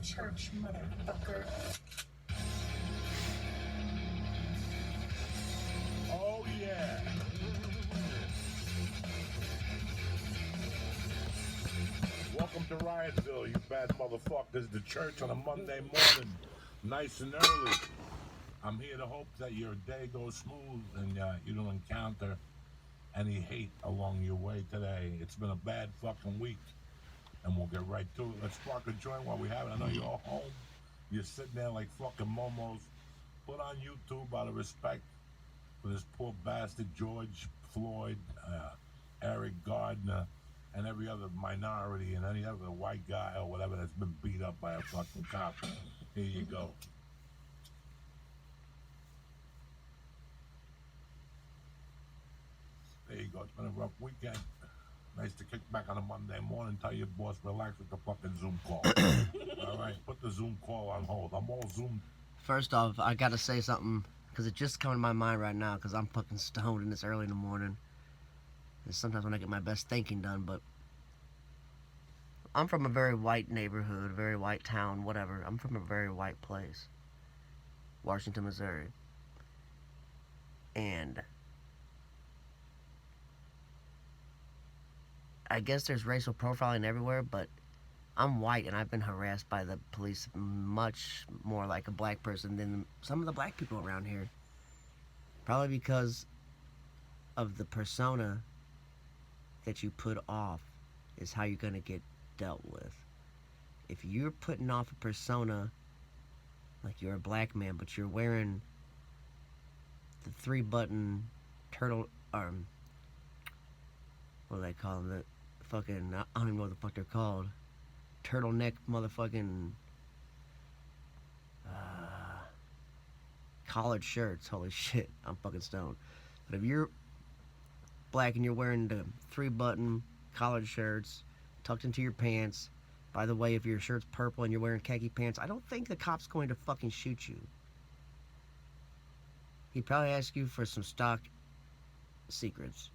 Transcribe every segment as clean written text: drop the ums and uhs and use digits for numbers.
church, motherfucker. Oh, yeah. Welcome to Riotville, you bad motherfuckers. The church on a Monday morning, nice and early. I'm here to hope that your day goes smooth and you don't encounter any hate along your way today. It's been a bad fucking week, and we'll get right to it. Let's spark a joint while we have it. I know you're all home. You're sitting there like fucking momos. Put on YouTube out of respect for this poor bastard George Floyd, Eric Gardner, and every other minority and any other white guy or whatever that's been beat up by a fucking cop. Here you go. There you go. It's been a rough weekend. Nice to kick back on a Monday morning. Tell your boss, relax with the fucking Zoom call. All right, put the Zoom call on hold. I'm all Zoomed. First off, I gotta say something, because it just come to my mind right now, because I'm fucking stoned and it's early in the morning. And sometimes when I get my best thinking done, but I'm from a very white neighborhood, very white town, whatever. I'm from a very white place. Washington, Missouri. And I guess there's racial profiling everywhere, but I'm white and I've been harassed by the police much more like a black person than some of the black people around here. Probably because of the persona that you put off is how you're going to get dealt with. If you're putting off a persona like you're a black man, but you're wearing the 3-button turtle, what do they call them? The fucking, I don't even know what the fuck they're called. Turtleneck motherfucking collared shirts. Holy shit, I'm fucking stoned. But if you're black and you're wearing the 3-button collared shirts tucked into your pants, by the way, if your shirt's purple and you're wearing khaki pants, I don't think the cop's going to fucking shoot you. He'd probably ask you for some stock secrets.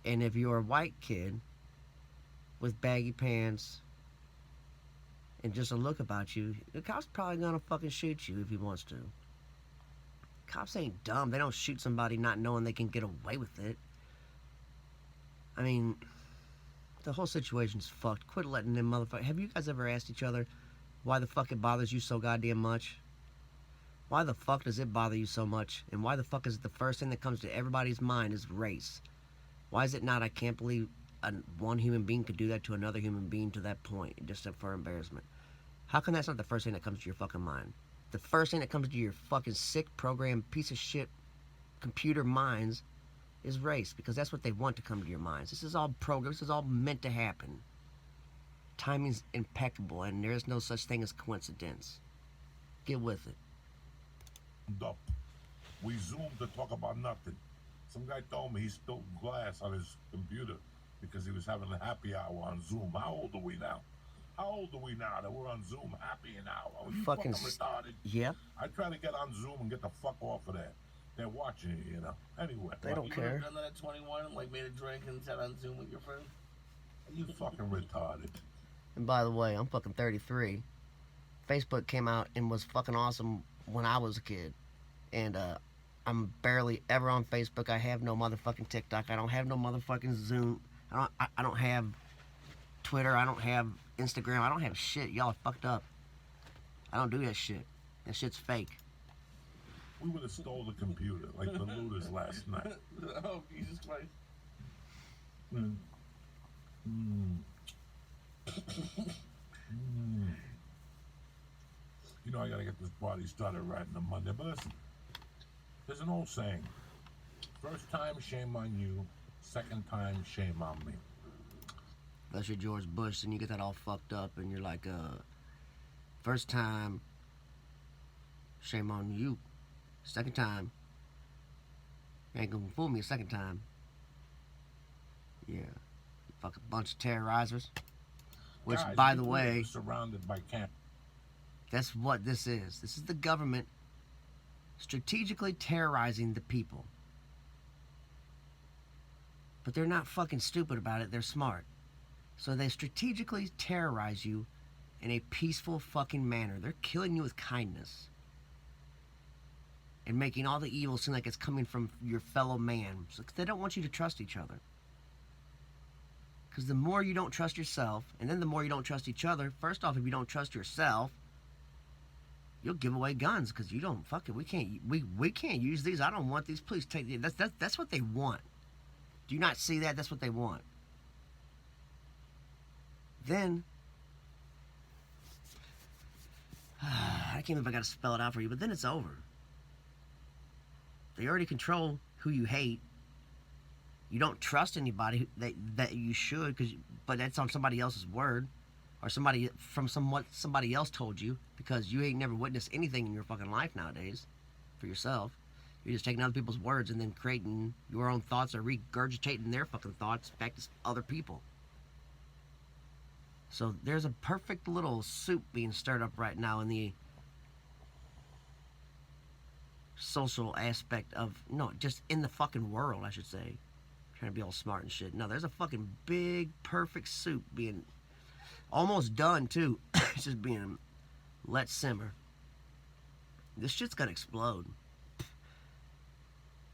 And if you're a white kid with baggy pants and just a look about you, the cop's probably gonna fucking shoot you if he wants to. Cops ain't dumb. They don't shoot somebody not knowing they can get away with it. I mean, the whole situation's fucked. Quit letting them motherfuckers... Have you guys ever asked each other why the fuck it bothers you so goddamn much? Why the fuck does it bother you so much? And why the fuck is it the first thing that comes to everybody's mind is race? Why is it not, I can't believe one human being could do that to another human being to that point, just for embarrassment? How come that's not the first thing that comes to your fucking mind? The first thing that comes to your fucking sick, programmed, piece of shit computer minds is race, because that's what they want to come to your minds. This is all programmed. This is all meant to happen. Timing's impeccable, and there is no such thing as coincidence. Get with it. Up. We zoomed to talk about nothing. Some guy told me he spilled glass on his computer because he was having a happy hour on Zoom. How old are we now? How old are we now that we're on Zoom happy an hour? Are you fucking retarded? Yep. I try to get on Zoom and get the fuck off of there. They're watching you, you know. Anyway. They don't care. You ever done that at 21 and like made a drink and sat on Zoom with your friend? Are you fucking retarded? And by the way, I'm fucking 33. Facebook came out and was fucking awesome when I was a kid. And I'm barely ever on Facebook. I have no motherfucking TikTok. I don't have no motherfucking Zoom. I don't have Twitter. I don't have Instagram. I don't have shit. Y'all are fucked up. I don't do that shit. That shit's fake. We would have stole the computer like the looters last night. Oh, Jesus Christ. You know I gotta get this party started right on the Monday. But listen, there's an old saying. First time, shame on you. Second time, shame on me. Unless you're George Bush and you get that all fucked up and you're like, first time, shame on you. Second time, you ain't gonna fool me a second time. Yeah. You fucking bunch of terrorizers. Which, Guys, by the way, surrounded by camp. That's what this is. This is the government strategically terrorizing the people. But they're not fucking stupid about it. They're smart. So they strategically terrorize you in a peaceful fucking manner. They're killing you with kindness. And making all the evil seem like it's coming from your fellow man. So they don't want you to trust each other. Because the more you don't trust yourself, and then the more you don't trust each other, first off, if you don't trust yourself, you'll give away guns because you don't fuck it. We can't use these. I don't want these. Please take these. That's what they want. Do you not see that? That's what they want. Then I can't believe I got to spell it out for you, but then it's over. They already control who you hate. You don't trust anybody that you should, but that's on somebody else's word, or somebody else told you, because you ain't never witnessed anything in your fucking life nowadays for yourself. You're just taking other people's words and then creating your own thoughts or regurgitating their fucking thoughts back to other people. So there's a perfect little soup being stirred up right now in the social aspect of, no, just in the fucking world, I should say. Trying to be all smart and shit. No, there's a fucking big, perfect soup being almost done, too. It's just being let simmer. This shit's gonna explode.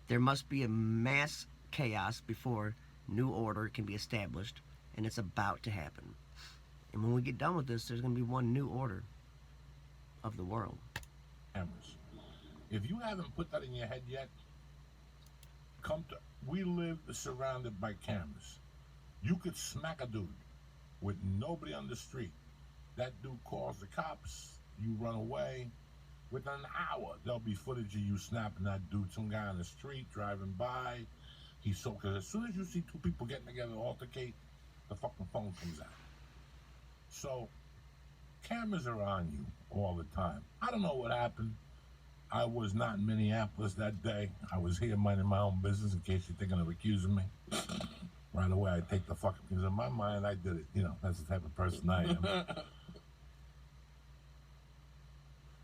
There must be a mass chaos before new order can be established, and it's about to happen. And when we get done with this, there's gonna be one new order of the world. Cameras. If you haven't put that in your head yet, we live surrounded by cameras. You could smack a dude with nobody on the street. That dude calls the cops, you run away. Within an hour, there'll be footage of you snapping that dude, some guy on the street driving by. Because as soon as you see two people getting together to altercate, the fucking phone comes out. So, cameras are on you all the time. I don't know what happened. I was not in Minneapolis that day. I was here minding my own business in case you're thinking of accusing me. Right away, I take the fucking, because in my mind, I did it. You know, that's the type of person I am.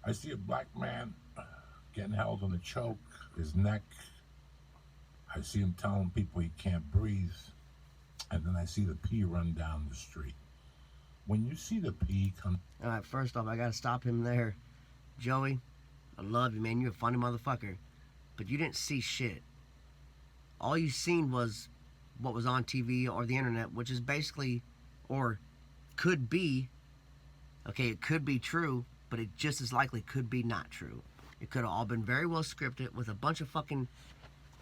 I see a black man getting held in a choke, his neck. I see him telling people he can't breathe. And then I see the pee run down the street. When you see the pee come... All right, first off, I got to stop him there. Joey, I love you, man. You're a funny motherfucker. But you didn't see shit. All you seen was what was on TV or the internet, which is basically, or could be, okay, it could be true, but it just as likely could be not true. It could have all been very well scripted with a bunch of fucking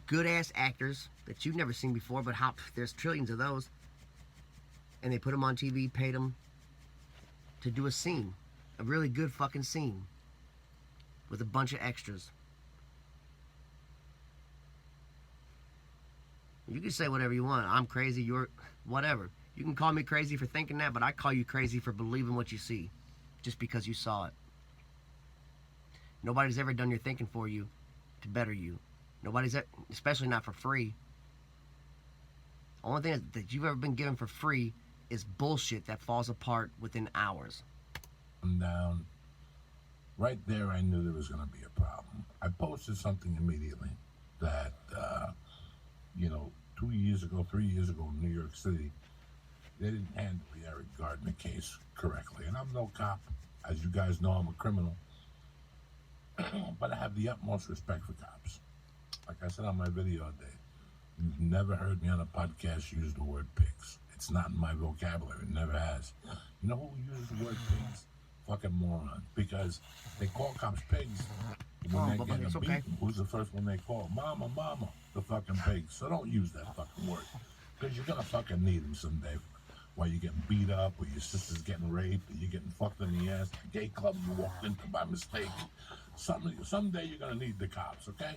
good-ass actors that you've never seen before, but there's trillions of those. And they put them on TV, paid them to do a scene. A really good fucking scene. With a bunch of extras. You can say whatever you want. I'm crazy, you're... whatever. You can call me crazy for thinking that, but I call you crazy for believing what you see. Just because you saw it. Nobody's ever done your thinking for you to better you. Nobody's, especially not for free. The only thing that you've ever been given for free is bullshit that falls apart within hours. Down. Right there, I knew there was going to be a problem. I posted something immediately that, 3 years ago in New York City, they didn't handle the Eric Gardner case correctly. And I'm no cop. As you guys know, I'm a criminal. But I have the utmost respect for cops. Like I said on my video today, you've never heard me on a podcast use the word pigs. It's not in my vocabulary. It never has. You know who uses the word pigs? Fucking morons. Because they call cops pigs when they're getting beaten. Okay. Who's the first one they call? Mama, the fucking pigs. So don't use that fucking word. Because you're going to fucking need them someday. While you're getting beat up, or your sister's getting raped, or you're getting fucked in the ass, the gay club you walked into by mistake. Someday you're going to need the cops, okay?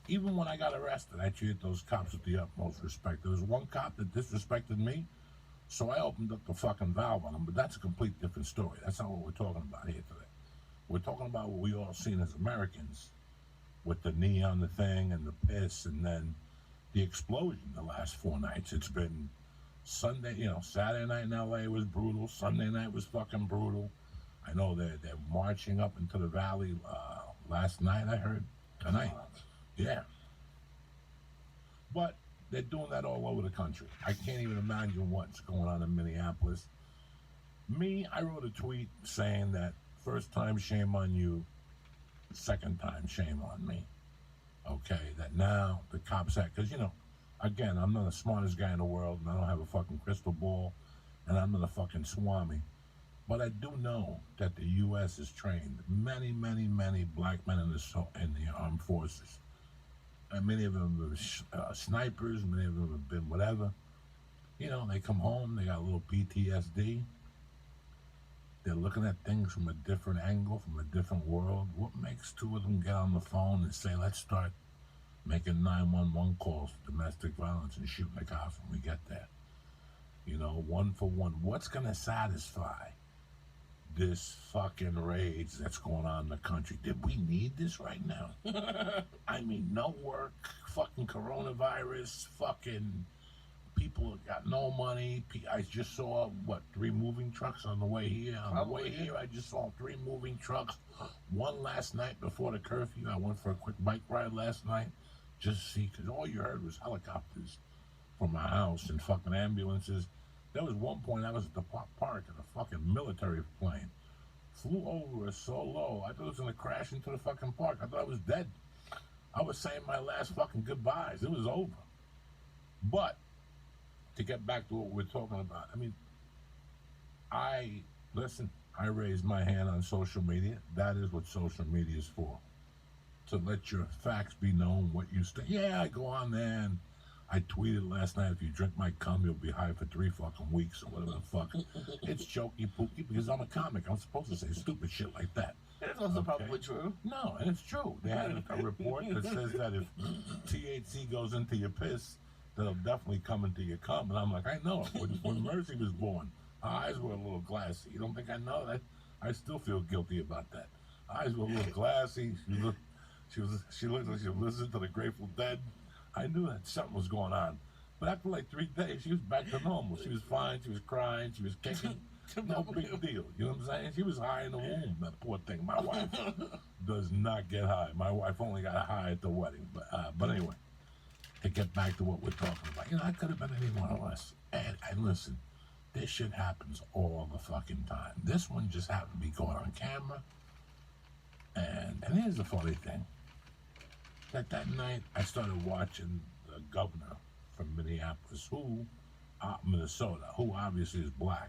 Even when I got arrested, I treated those cops with the utmost respect. There was one cop that disrespected me, so I opened up the fucking valve on him, but that's a complete different story. That's not what we're talking about here today. We're talking about what we all seen as Americans, with the knee on the thing and the piss, and then the explosion the last 4 nights. It's been Sunday, Saturday night in LA was brutal. Sunday night was fucking brutal. I know they're marching up into the valley last night, I heard. Tonight. Yeah. But they're doing that all over the country. I can't even imagine what's going on in Minneapolis. Me, I wrote a tweet saying that first time shame on you, second time shame on me. Okay, that now the cops act, because, again, I'm not the smartest guy in the world, and I don't have a fucking crystal ball, and I'm not a fucking swami. But I do know that the U.S. has trained many, many, many black men in the armed forces. And many of them are snipers, many of them have been whatever. They come home, they got a little PTSD. They're looking at things from a different angle, from a different world. What makes two of them get on the phone and say, let's start making 911 calls for domestic violence and shoot like cops when we get there? One for one. What's going to satisfy this fucking rage that's going on in the country? Did we need this right now? I mean, no work, fucking coronavirus, fucking people got no money. I just saw, 3 moving trucks on the way here. On the way here, I just saw 3 moving trucks. One last night before the curfew. I went for a quick bike ride last night just to see, because all you heard was helicopters from my house and fucking ambulances. There was one point I was at the park and a fucking military plane flew over us so low, I thought it was going to crash into the fucking park. I thought I was dead. I was saying my last fucking goodbyes. It was over. But to get back to what we're talking about, I mean, I raised my hand on social media. That is what social media is for. To let your facts be known, what you say. Yeah, I go on there and I tweeted last night, if you drink my cum, you'll be high for 3 fucking weeks or whatever the fuck. It's jokey pooky because I'm a comic. I'm supposed to say stupid shit like that. It's also probably true. No, and it's true. They had a report that says that if THC goes into your piss, that'll definitely come into your cum. And I'm like, I know. When Mercy was born, her eyes were a little glassy. You don't think I know that? I still feel guilty about that. Eyes were a little glassy. She looked like she listened to the Grateful Dead. I knew that something was going on. But after like 3 days, she was back to normal. She was fine. She was crying. She was kicking. No big deal. You know what I'm saying? She was high in the womb, that poor thing. My wife does not get high. My wife only got high at the wedding. But anyway, to get back to what we're talking about, I could have been any one of us. And listen, this shit happens all the fucking time. This one just happened to be caught on camera. And here's the funny thing. That night, I started watching the governor from Minneapolis, Minnesota, who obviously is black.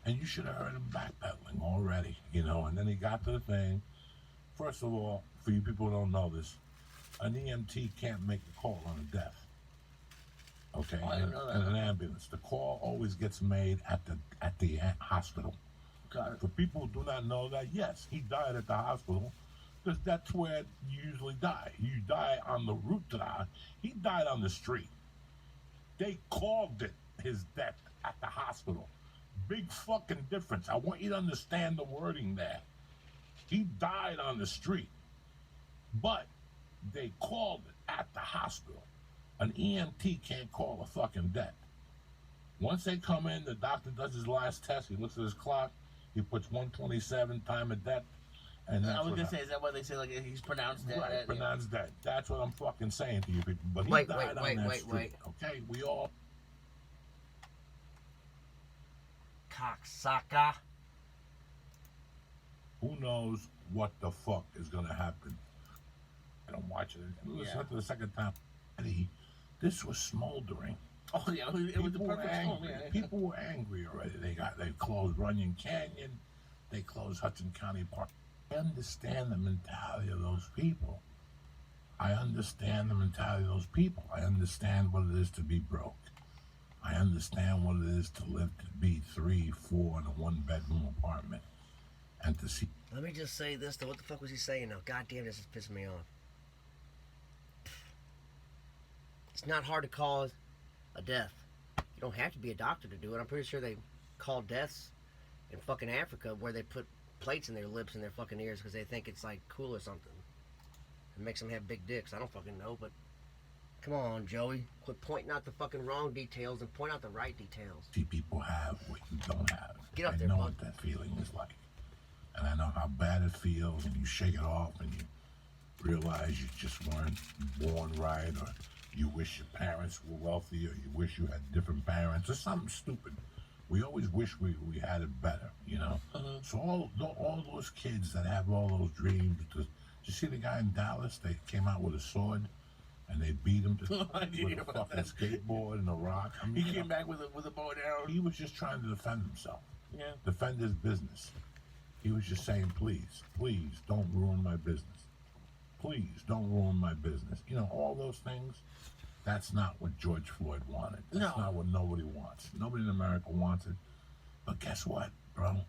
And you should have heard him backpedaling already, and then he got to the thing. First of all, for you people who don't know this, an EMT can't make a call on a death. Okay, I didn't know that. in an ambulance. The call always gets made at the hospital. Got it. For people who do not know that, yes, he died at the hospital, because that's where you usually die. You die on the route to the hospital. He died on the street. They called it his death at the hospital. Big fucking difference. I want you to understand the wording there. He died on the street, but they called it at the hospital. An EMT can't call a fucking death. Once they come in, the doctor does his last test. He looks at his clock. He puts 1:27 time of death. And I was gonna say, is that why they say like he's pronounced dead? Right, pronounced dead. That's what I'm fucking saying to you people. But he died on that street. Okay, we all. Cocksucker. Who knows what the fuck is gonna happen? I don't watch it. Listen to the second time. This was smoldering. Oh yeah, it was the perfect storm. Yeah. People were angry already. They closed Runyon Canyon. They closed Hudson County Park. I understand the mentality of those people. I understand what it is to be broke. I understand what it is to live, to be 3, 4 in a 1-bedroom apartment. And to see. Let me just say this, though. What the fuck was he saying now? God damn, this is pissing me off. It's not hard to cause a death. You don't have to be a doctor to do it. I'm pretty sure they call deaths in fucking Africa where they put plates in their lips and their fucking ears because they think it's like cool or something. It makes them have big dicks. I don't fucking know, but come on, Joey. Quit pointing out the fucking wrong details and point out the right details. See people have what you don't have. Get up I there, know bud. what that feeling is like. And I know how bad it feels, and you shake it off and you realize you just weren't born right, or you wish your parents were wealthy, or you wish you had different parents, or something stupid. we always wish we had it better, you know. Mhm. So all those kids that have all those dreams. Did you see the guy in Dallas? They came out with a sword and they beat him I did with hear a about fucking that. skateboard and a rock. I mean, He you came know, back with a bow and arrow. he was just trying to defend himself, Yeah. defend his business. He was just saying, please, please don't ruin my business. Please don't ruin my business. You know, all those things. That's not what George Floyd wanted. That's No. not what nobody wants. Nobody in America wants it. But guess what, bro?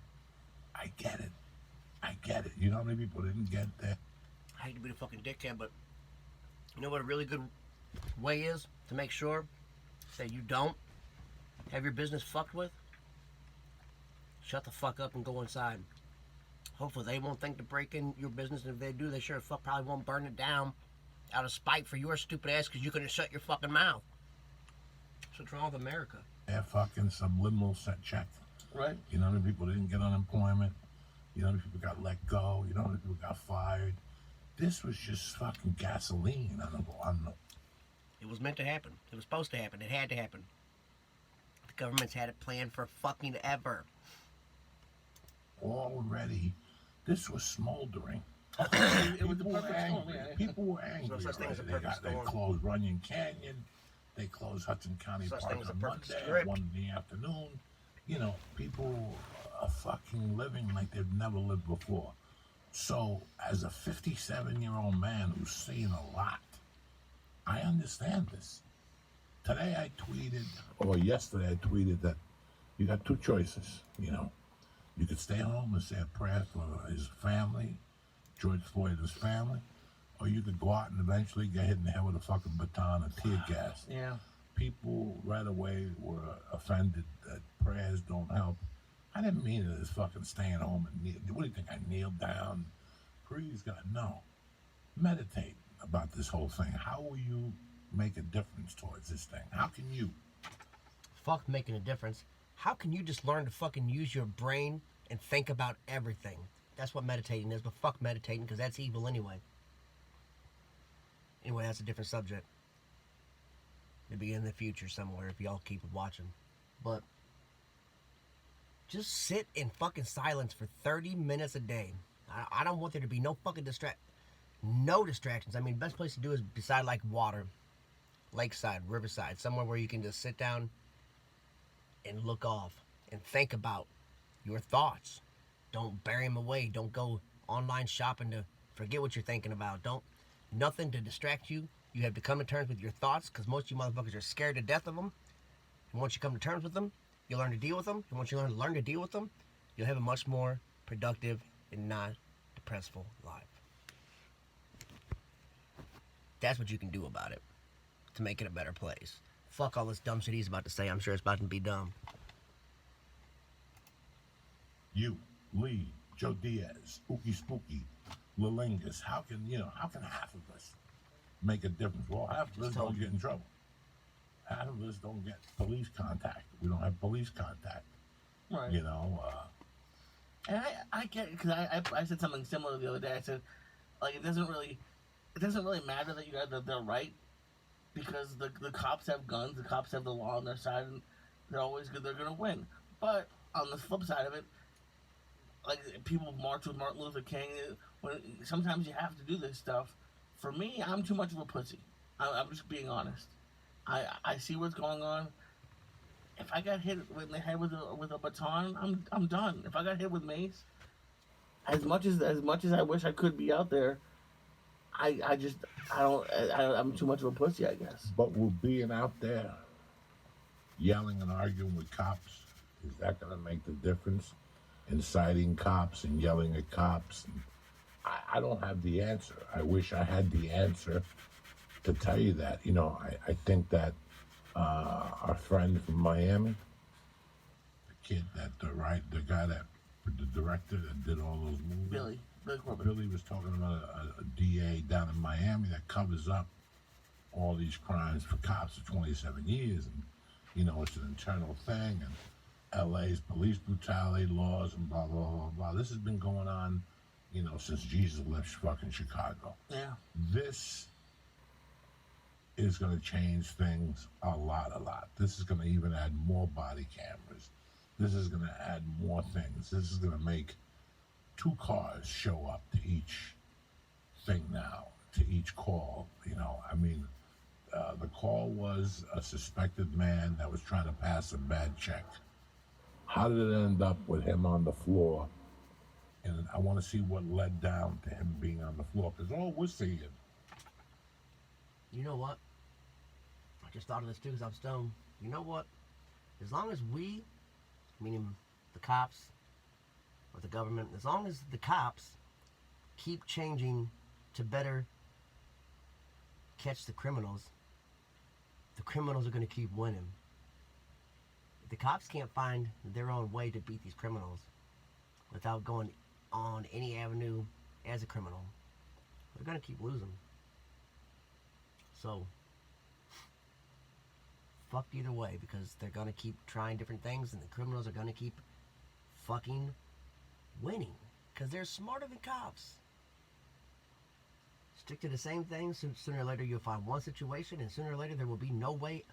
I get it. I get it. You know how many people didn't get that? I hate to be the fucking dickhead, but you know what a really good way is to make sure that you don't have your business fucked with? Shut the fuck up and go inside. Hopefully they won't think to break in your business, and if they do, they sure as fuck probably won't burn it down out of spite for your stupid ass because you couldn't shut your fucking mouth. That's what's wrong with America. They're fucking subliminal set check. Right. You know how many people didn't get unemployment? You know how many people got let go? You know how many people got fired? This was just fucking gasoline on the It was meant to happen. It was supposed to happen. It had to happen. The government's had it planned for fucking ever. already. This was smoldering. It was the People were perfect storm. angry. Yeah. People were angry. There's no such thing as a already. perfect They storm. closed Runyon Canyon. They closed Hudson County Such Park thing as a on perfect Monday at script. 1 in the afternoon. You know, people are fucking living like they've never lived before. So, as a 57-year-old man who's seen a lot, I understand this. Today I tweeted, or yesterday I tweeted that you got two choices, you know. You could stay home and say a prayer for his family, George Floyd and his family, or you could go out and eventually get hit in the head with a fucking baton or tear gas. Yeah. People right away were offended that prayers don't help. I didn't mean it as fucking staying home and kneel. What do you think? I kneeled down? Praise God. No. Meditate about this whole thing. How will you make a difference towards this thing? How can you? Fuck making a difference. How can you just learn to fucking use your brain and think about everything? That's what meditating is, but fuck meditating because that's evil anyway. Anyway, that's a different subject. Maybe in the future somewhere if y'all keep watching. But just sit in fucking silence for 30 minutes a day. I don't want there to be no fucking no distractions. I mean, best place to do is beside like water, lakeside, riverside, somewhere where you can just sit down and look off and think about your thoughts. Don't bury them away. Don't go online shopping to forget what you're thinking about. Nothing to distract you. You have to come to terms with your thoughts because most of you motherfuckers are scared to death of them. And once you come to terms with them, you'll learn to deal with them. And once you learn to deal with them, you'll have a much more productive and not depressful life. That's what you can do about it to make it a better place. Fuck all this dumb shit he's about to say. I'm sure it's about to be dumb. You, Lee, Joe Diaz, Spooky, Lilingus. How can half of us make a difference? Well, half of us told don't you. get in trouble. Half of us don't get police contact. We don't have police contact. Right. You know, And I get it because I said something similar the other day. I said, like, it doesn't really matter that you guys that they're right because the cops have guns, the cops have the law on their side, and they're always good. They're gonna win. But on the flip side of it, like people march with Martin Luther King. When sometimes you have to do this stuff. For me, I'm too much of a pussy. I'm just being honest. I see what's going on. If I got hit in the head with a baton, I'm done. If I got hit with mace, as much as I wish I could be out there, I'm too much of a pussy, I guess. but will being out there yelling and arguing with cops, is that going to make the difference? Inciting cops and yelling at cops? And I don't have the answer. I wish I had the answer to tell you that. You know, I think that our friend from Miami, the kid that the guy that the director that did all those movies, Billy Corbin. Billy was talking about a DA down in Miami that covers up all these crimes for cops for 27 years, and you know it's an internal thing, and LA's police brutality laws and blah blah blah blah. This has been going on, you know, since Jesus left fucking Chicago. Yeah. This is going to change things a lot. This is going to even add more body cameras. This is going to add more things. This is going to make 2 cars show up to each thing now, to each call. You know, I mean, the call was a suspected man that was trying to pass a bad check. How did it end up with him on the floor? And I want to see what led down to him being on the floor, because all we're seeing. You know what? I just thought of this too because I'm stoned. You know what? As long as we, meaning the cops or the government, as long as the cops keep changing to better catch the criminals are going to keep winning. If the cops can't find their own way to beat these criminals without going on any avenue as a criminal, they're going to keep losing. So, fucked either way, because they're going to keep trying different things and the criminals are going to keep fucking winning because they're smarter than cops. Stick to the same thing. Sooner or later you'll find one situation, and sooner or later there will be no way,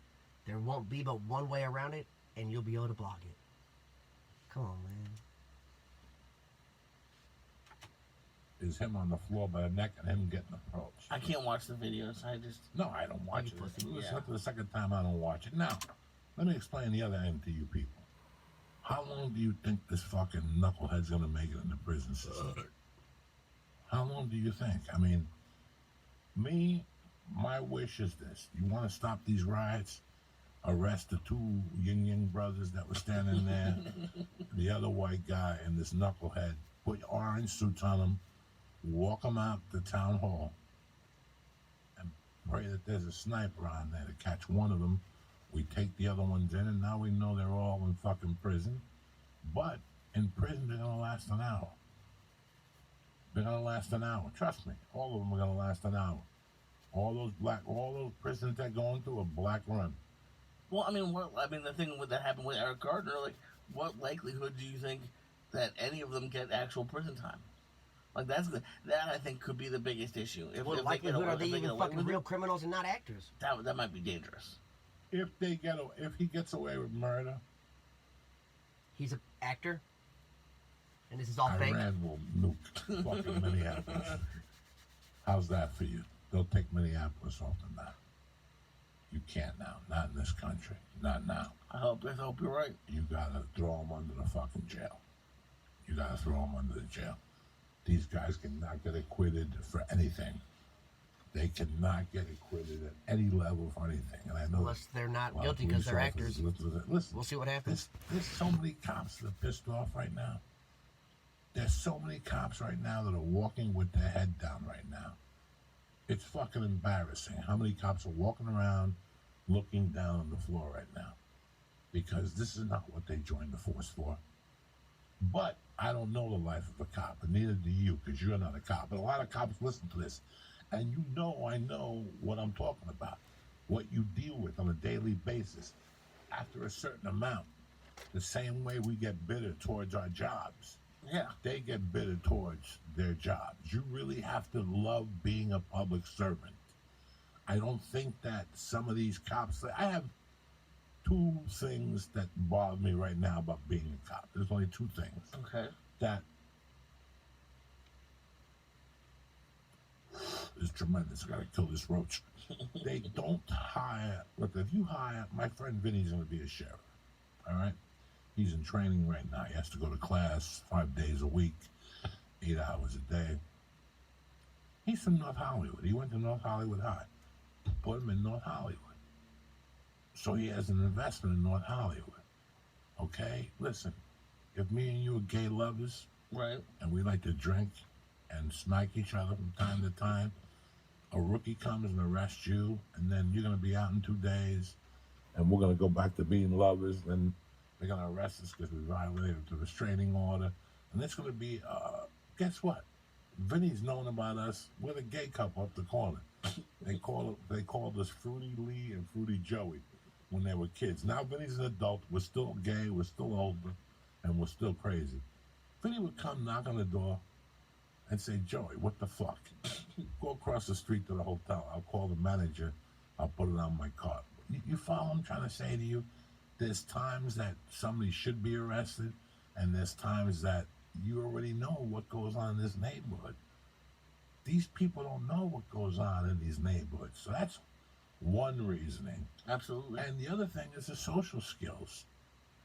there won't be but one way around it, and you'll be able to block it. Come on, man. Is him on the floor by the neck and him getting approached. I can't watch the videos. No, I don't watch it. pussy, This is yeah. the second time I don't watch it. Now, let me explain the other end to you people. How long do you think this fucking knucklehead's gonna make it in the prison system? How long do you think? I mean, my wish is this. You want to stop these riots? Arrest the 2 Ying brothers that were standing there, the other white guy and this knucklehead. Put orange suits on them, walk them out to town hall, and pray that there's a sniper on there to catch one of them. We take the other ones in, and now we know they're all in fucking prison. But in prison, they're gonna last an hour. They're gonna last an hour. Trust me, all of them are gonna last an hour. All those prisons that go into a black run. Well, I mean, the thing that happened with Eric Gardner, like, what likelihood do you think that any of them get actual prison time? Like, that I think could be the biggest issue. What likelihood are they even fucking real criminals and not actors? That might be dangerous. If he gets away with murder, He's an actor, and this is all fake. Iran will nuke fucking Minneapolis. How's that for you? They'll take Minneapolis off the map. You can't now. Not in this country. Not now. I hope you're right. You gotta throw them under the fucking jail. You gotta throw them under the jail. These guys cannot get acquitted for anything. They cannot get acquitted at any level for anything. And I know Unless they're not guilty because they're actors. Listen, We'll see what happens. There's so many cops that are pissed off right now. There's so many cops right now that are walking with their head down right now. It's fucking embarrassing how many cops are walking around looking down on the floor right now. Because this is not what they joined the force for. But I don't know the life of a cop, and neither do you, because you're not a cop. But a lot of cops listen to this. And I know what I'm talking about. What you deal with on a daily basis. After a certain amount. The same way we get bitter towards our jobs. Yeah. They get bitter towards their jobs. You really have to love being a public servant. I don't think that some of these cops... I have 2 things that bother me right now about being a cop. There's only 2 things. Okay. That is tremendous. I gotta kill this roach. They don't hire... Look, if you hire... My friend Vinny's gonna be a sheriff. All right? He's in training right now. He has to go to class 5 days a week, 8 hours a day. He's from North Hollywood. He went to North Hollywood High. Put him in North Hollywood. So he has an investment in North Hollywood. Okay? Listen, if me and you are gay lovers, Right. and we like to drink and smack each other from time to time, a rookie comes and arrests you, and then you're going to be out in 2 days, and we're going to go back to being lovers, and they're going to arrest us because we violated the restraining order. And it's going to be, guess what? Vinny's known about us. We're the gay couple up the corner. They called us Fruity Lee and Fruity Joey when they were kids. Now Vinny's an adult. We're still gay. We're still older. And we're still crazy. Vinny would come knock on the door and say, Joey, what the fuck? Go across the street to the hotel. I'll call the manager. I'll put it on my card. You follow what I'm trying to say to you? There's times that somebody should be arrested, and there's times that you already know what goes on in this neighborhood. These people don't know what goes on in these neighborhoods. So that's one reasoning. Absolutely. And the other thing is the social skills.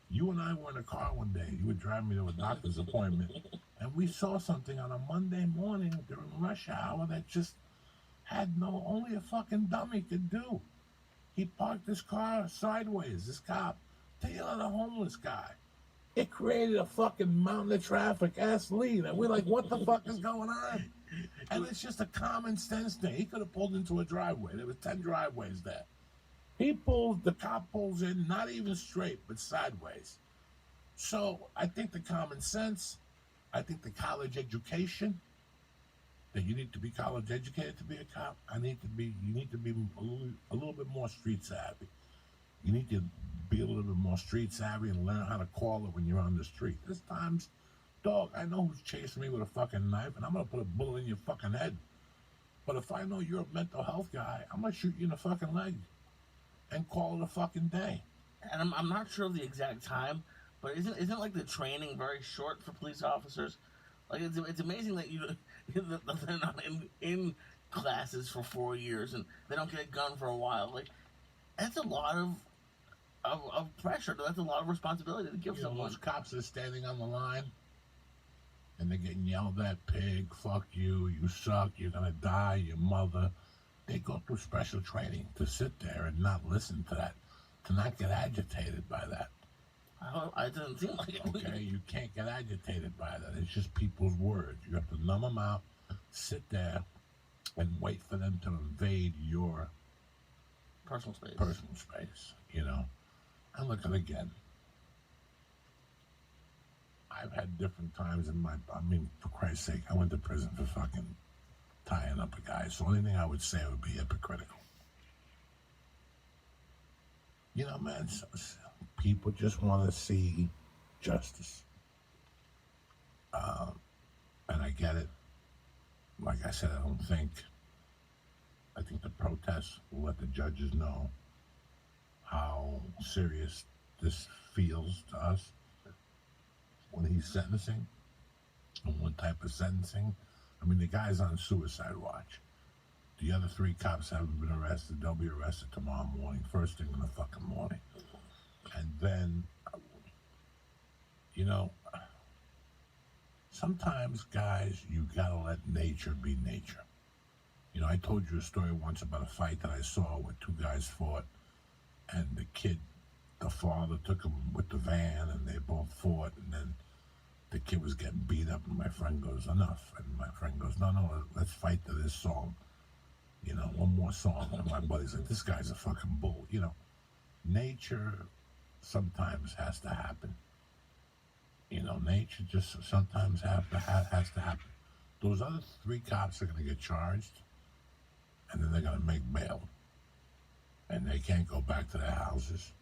You and I were in a car one day. You would drive me to a doctor's appointment, and we saw something on a Monday morning during rush hour that just had no, only a fucking dummy could do. He parked his car sideways, this cop, taking on a homeless guy. It created a fucking mountain of traffic, ass lead. And we're like, what the fuck is going on? And it's just a common sense thing. He could have pulled into a driveway. There was 10 driveways there. The cop pulls in, not even straight, but sideways. So I think the common sense, I think the college education, that you need to be college educated to be a cop. You need to be a little bit more street savvy. You need to be a little bit more street savvy and learn how to call it when you're on the street. There's times, dog, I know who's chasing me with a fucking knife, and I'm gonna put a bullet in your fucking head. But if I know you're a mental health guy, I'm gonna shoot you in the fucking leg and call it a fucking day. And I'm not sure of the exact time, but isn't like the training very short for police officers? Like it's amazing that that they're not in classes for 4 years and they don't get a gun for a while. Like that's a lot of pressure. That's a lot of responsibility to give someone. Those cops are standing on the line and they're getting yelled at, pig, fuck you, you suck, you're gonna die, your mother. They go through special training to sit there and not listen to that, to not get agitated by that. It doesn't seem like it. Okay, you can't get agitated by that. It's just people's words. You have to numb them out, sit there, and wait for them to invade your personal space. And look at again. I've had different times for Christ's sake, I went to prison for fucking tying up a guy. So the only thing I would say would be hypocritical. Man, people just want to see justice. And I get it. Like I said, I think the protests will let the judges know how serious this feels to us when he's sentencing and what type of sentencing. The guy's on suicide watch. The other 3 cops haven't been arrested. They'll be arrested tomorrow morning, first thing in the fucking morning. And then, sometimes, guys, you gotta let nature be nature. I told you a story once about a fight that I saw where 2 guys fought, and the father took him with the van, and they both fought, and then the kid was getting beat up, and my friend goes, enough. And my friend goes, no, let's fight to this song. One more song. And my buddy's like, this guy's a fucking bull. Nature sometimes has to happen. Nature just sometimes has to happen. Those other 3 cops are going to get charged, and then they're going to make bail. And they can't go back to their houses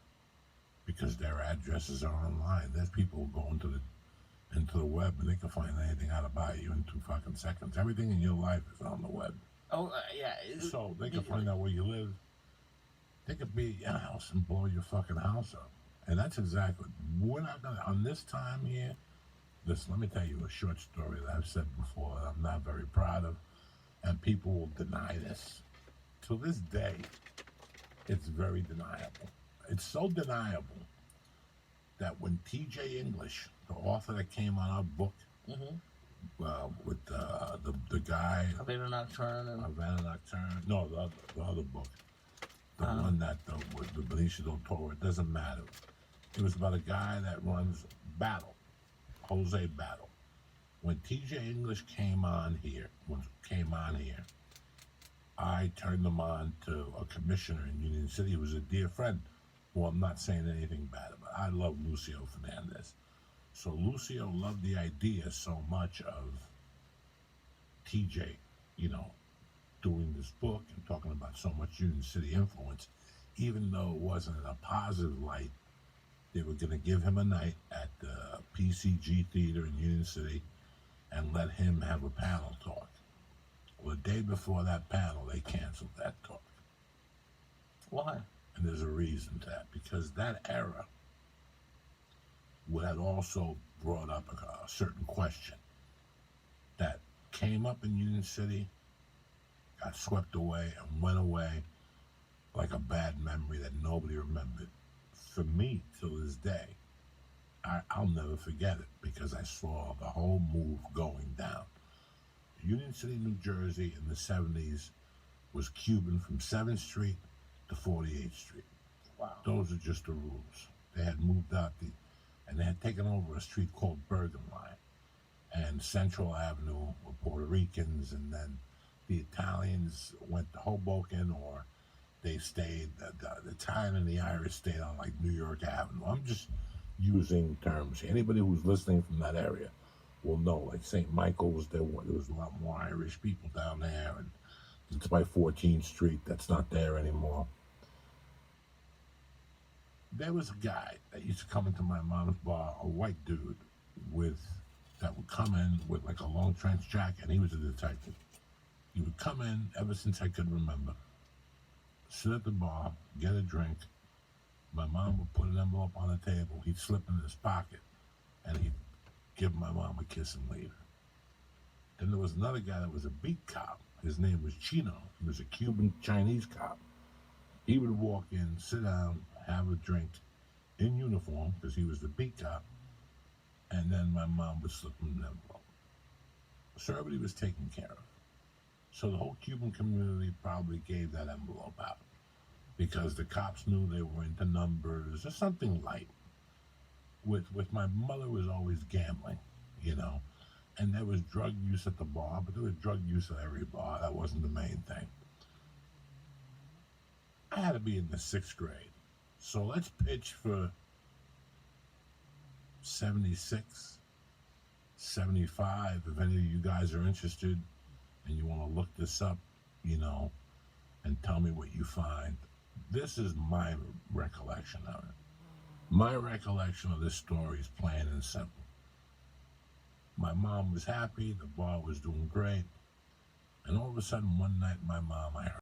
because their addresses are online. There's people who go into the web, and they can find anything out about you in 2 fucking seconds. Everything in your life is on the web. Oh, yeah. So they can find out where you live. They could be at your house and blow your fucking house up. And that's exactly, we're not going to, on this time here, let me tell you a short story that I've said before that I'm not very proud of, and people will deny this. To this day, it's very deniable. It's so deniable that when T.J. English, the author that came on our book, with the guy... Havana Nocturne. No, the other book. The one that, with the Benicio del Toro, it doesn't matter. It was about a guy that runs Jose Battle. When T.J. English came on here, I turned him on to a commissioner in Union City who was a dear friend, who I'm not saying anything bad about. I love Lucio Fernandez. So Lucio loved the idea so much of TJ, doing this book and talking about so much Union City influence, even though it wasn't in a positive light. They were going to give him a night at the PCG Theater in Union City and let him have a panel talk. Well, the day before that panel, they canceled that talk. Why? And there's a reason to that, because that era had also brought up a certain question that came up in Union City, got swept away, and went away like a bad memory that nobody remembered. For me, till this day, I'll never forget it because I saw the whole move going down. Union City, New Jersey in the 70s was Cuban from 7th Street to 48th Street. Wow. Those are just the rules. They had moved out and they had taken over a street called Bergen Line. And Central Avenue were Puerto Ricans, and then the Italians went to Hoboken, or they stayed, the Italian and the Irish stayed on like New York Avenue. I'm just using terms. Anybody who's listening from that area will know, like St. Michael's, there was a lot more Irish people down there, and it's by 14th Street. That's not there anymore. There was a guy that used to come into my mom's bar, a white dude that would come in with like a long trench jacket, and he was a detective. He would come in ever since I could remember, sit at the bar, get a drink. My mom would put an envelope on the table. He'd slip it in his pocket, and he'd give my mom a kiss and leave. Then there was another guy that was a beat cop. His name was Chino. He was a Cuban Chinese cop. He would walk in, sit down, have a drink in uniform because he was the beat cop, and then my mom would slip him an envelope. So everybody was taken care of. So the whole Cuban community probably gave that envelope out because the cops knew they were into numbers or something light. With my mother was always gambling, and there was drug use at the bar, but there was drug use at every bar. That wasn't the main thing. I had to be in the 6th grade. So let's pitch for 76, 75, if any of you guys are interested and you want to look this up, and tell me what you find. This is my recollection of it. My recollection of this story is plain and simple. My mom was happy, the bar was doing great, and all of a sudden one night my mom, I heard